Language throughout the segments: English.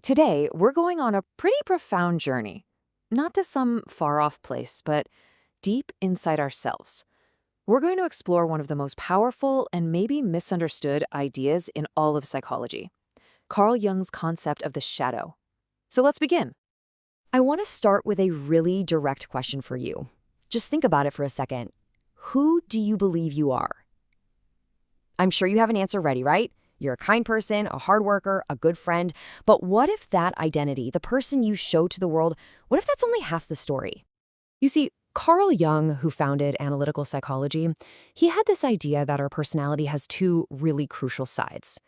Today, we're going on a pretty profound journey. Not to some far-off place, but deep inside ourselves. We're going to explore one of the most powerful and maybe misunderstood ideas in all of psychology, Carl Jung's concept of the shadow. So let's begin. I want to start with a really direct question for you. Just think about it for a second. Who do you believe you are? I'm sure you have an answer ready, right? You're a kind person, a hard worker, a good friend. But what if that identity, the person you show to the world, what if that's only half the story? You see, Carl Jung, who founded analytical psychology, he had this idea that our personality has two really crucial sides.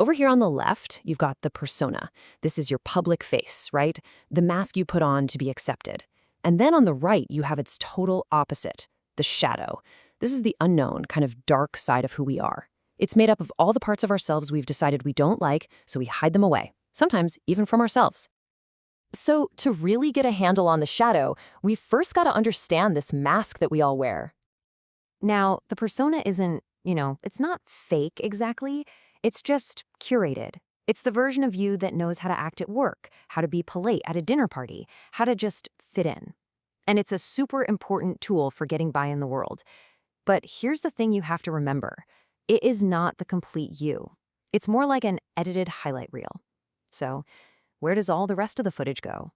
Over here on the left, you've got the persona. This is your public face, right? The mask you put on to be accepted. And then on the right, you have its total opposite, the shadow. This is the unknown, kind of dark side of who we are. It's made up of all the parts of ourselves we've decided we don't like, so we hide them away, sometimes even from ourselves. So to really get a handle on the shadow, we've first got to understand this mask that we all wear. Now, the persona isn't, it's not fake exactly. It's just curated. It's the version of you that knows how to act at work, how to be polite at a dinner party, how to just fit in. And it's a super important tool for getting by in the world. But here's the thing you have to remember. It is not the complete you. It's more like an edited highlight reel. So, where does all the rest of the footage go?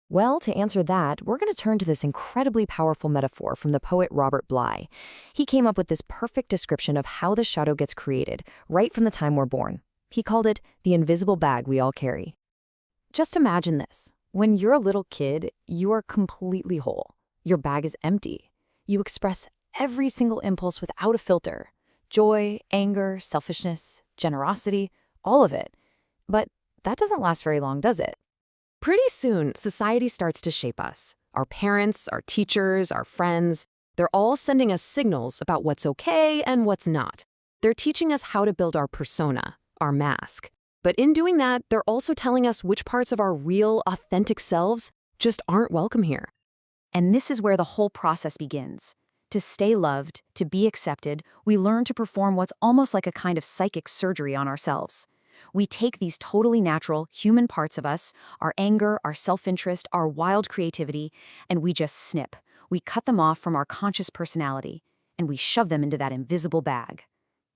Well, to answer that, we're going to turn to this incredibly powerful metaphor from the poet Robert Bly. He came up with this perfect description of how the shadow gets created, right from the time we're born. He called it the invisible bag we all carry. Just imagine this. When you're a little kid, you are completely whole. Your bag is empty. You express every single impulse without a filter. Joy, anger, selfishness, generosity, all of it. But that doesn't last very long, does it? Pretty soon, society starts to shape us. Our parents, our teachers, our friends, they're all sending us signals about what's okay and what's not. They're teaching us how to build our persona, our mask. But in doing that, they're also telling us which parts of our real, authentic selves just aren't welcome here. And this is where the whole process begins. To stay loved, to be accepted, we learn to perform what's almost like a kind of psychic surgery on ourselves. We take these totally natural, human parts of us, our anger, our self-interest, our wild creativity, and we just snip. We cut them off from our conscious personality, and we shove them into that invisible bag.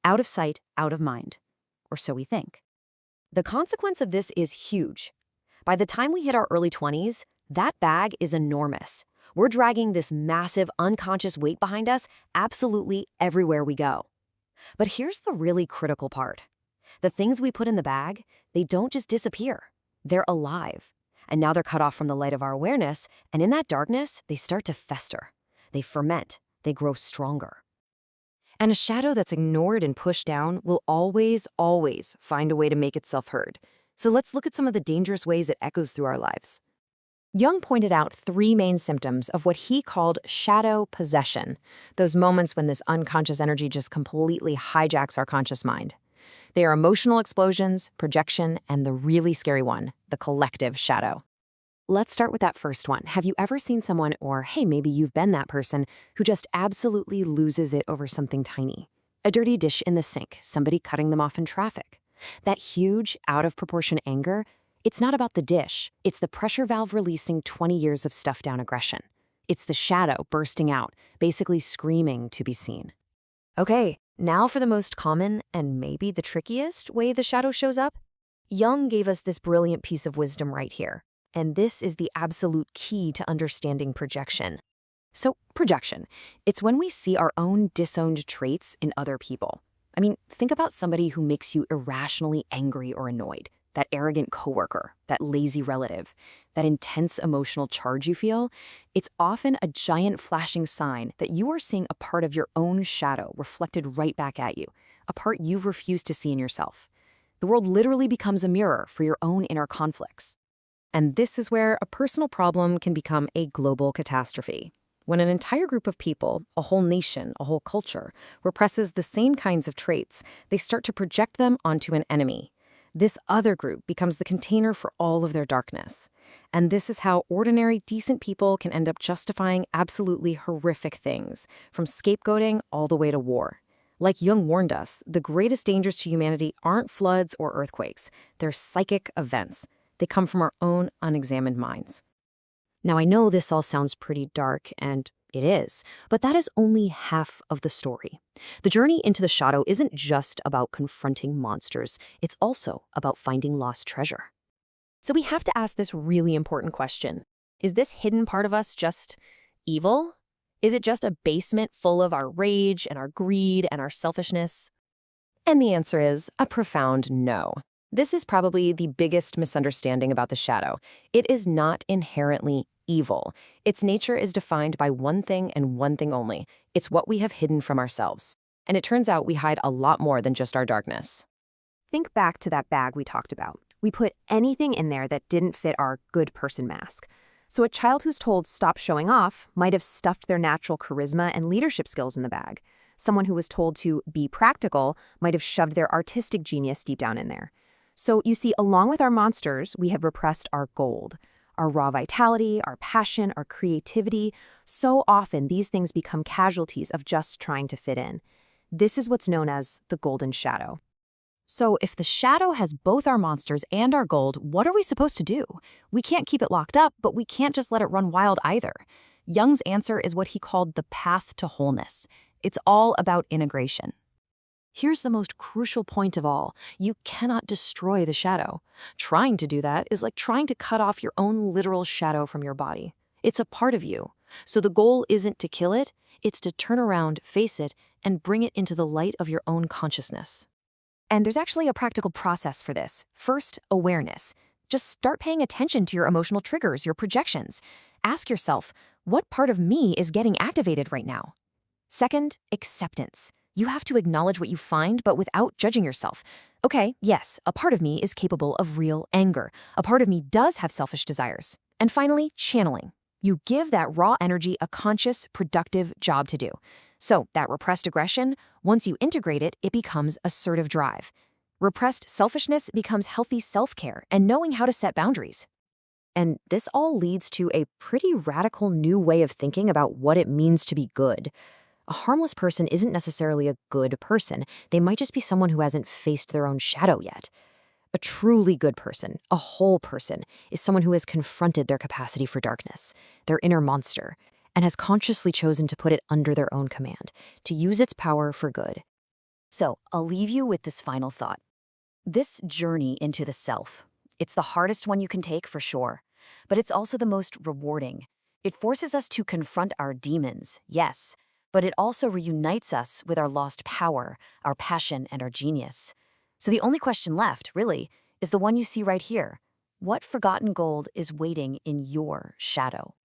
Out of sight, out of mind. Or so we think. The consequence of this is huge. By the time we hit our early 20s, that bag is enormous. We're dragging this massive, unconscious weight behind us absolutely everywhere we go. But here's the really critical part. The things we put in the bag, they don't just disappear. They're alive. And now they're cut off from the light of our awareness, and in that darkness, they start to fester. They ferment. They grow stronger. And a shadow that's ignored and pushed down will always, always find a way to make itself heard. So let's look at some of the dangerous ways it echoes through our lives. Jung pointed out three main symptoms of what he called shadow possession, those moments when this unconscious energy just completely hijacks our conscious mind. They are emotional explosions, projection, and the really scary one, the collective shadow. Let's start with that first one. Have you ever seen someone, or hey, maybe you've been that person, who just absolutely loses it over something tiny? A dirty dish in the sink, somebody cutting them off in traffic. That huge, out-of-proportion anger, it's not about the dish. It's the pressure valve releasing 20 years of stuffed-down aggression. It's the shadow bursting out, basically screaming to be seen. Okay, now for the most common, and maybe the trickiest, way the shadow shows up. Jung gave us this brilliant piece of wisdom right here. And this is the absolute key to understanding projection. So, projection. It's when we see our own disowned traits in other people. I mean, think about somebody who makes you irrationally angry or annoyed. That arrogant coworker, that lazy relative, that intense emotional charge you feel. It's often a giant flashing sign that you are seeing a part of your own shadow reflected right back at you, a part you've refused to see in yourself. The world literally becomes a mirror for your own inner conflicts. And this is where a personal problem can become a global catastrophe. When an entire group of people, a whole nation, a whole culture, represses the same kinds of traits, they start to project them onto an enemy. This other group becomes the container for all of their darkness. And this is how ordinary, decent people can end up justifying absolutely horrific things, from scapegoating all the way to war. Like Jung warned us, the greatest dangers to humanity aren't floods or earthquakes. They're psychic events. They come from our own unexamined minds. Now, I know this all sounds pretty dark, and it is, but that is only half of the story. The journey into the shadow isn't just about confronting monsters, it's also about finding lost treasure. So we have to ask this really important question. Is this hidden part of us just evil? Is it just a basement full of our rage and our greed and our selfishness? And the answer is a profound no. This is probably the biggest misunderstanding about the shadow. It is not inherently evil. Its nature is defined by one thing and one thing only. It's what we have hidden from ourselves. And it turns out we hide a lot more than just our darkness. Think back to that bag we talked about. We put anything in there that didn't fit our good person mask. So a child who's told stop showing off might have stuffed their natural charisma and leadership skills in the bag. Someone who was told to be practical might have shoved their artistic genius deep down in there. So you see, along with our monsters, we have repressed our gold, our raw vitality, our passion, our creativity. So often these things become casualties of just trying to fit in. This is what's known as the golden shadow. So if the shadow has both our monsters and our gold, what are we supposed to do? We can't keep it locked up, but we can't just let it run wild either. Jung's answer is what he called the path to wholeness. It's all about integration. Here's the most crucial point of all. You cannot destroy the shadow. Trying to do that is like trying to cut off your own literal shadow from your body. It's a part of you. So the goal isn't to kill it, it's to turn around, face it, and bring it into the light of your own consciousness. And there's actually a practical process for this. First, awareness. Just start paying attention to your emotional triggers, your projections. Ask yourself, what part of me is getting activated right now? Second, acceptance. You have to acknowledge what you find, but without judging yourself. Okay, yes, a part of me is capable of real anger. A part of me does have selfish desires. And finally, channeling. You give that raw energy a conscious, productive job to do. So that repressed aggression, once you integrate it, it becomes assertive drive. Repressed selfishness becomes healthy self-care and knowing how to set boundaries. And this all leads to a pretty radical new way of thinking about what it means to be good. A harmless person isn't necessarily a good person. They might just be someone who hasn't faced their own shadow yet. A truly good person, a whole person, is someone who has confronted their capacity for darkness, their inner monster, and has consciously chosen to put it under their own command, to use its power for good. So, I'll leave you with this final thought. This journey into the self, it's the hardest one you can take for sure, but it's also the most rewarding. It forces us to confront our demons, yes, but it also reunites us with our lost power, our passion, and our genius. So the only question left, really, is the one you see right here. What forgotten gold is waiting in your shadow?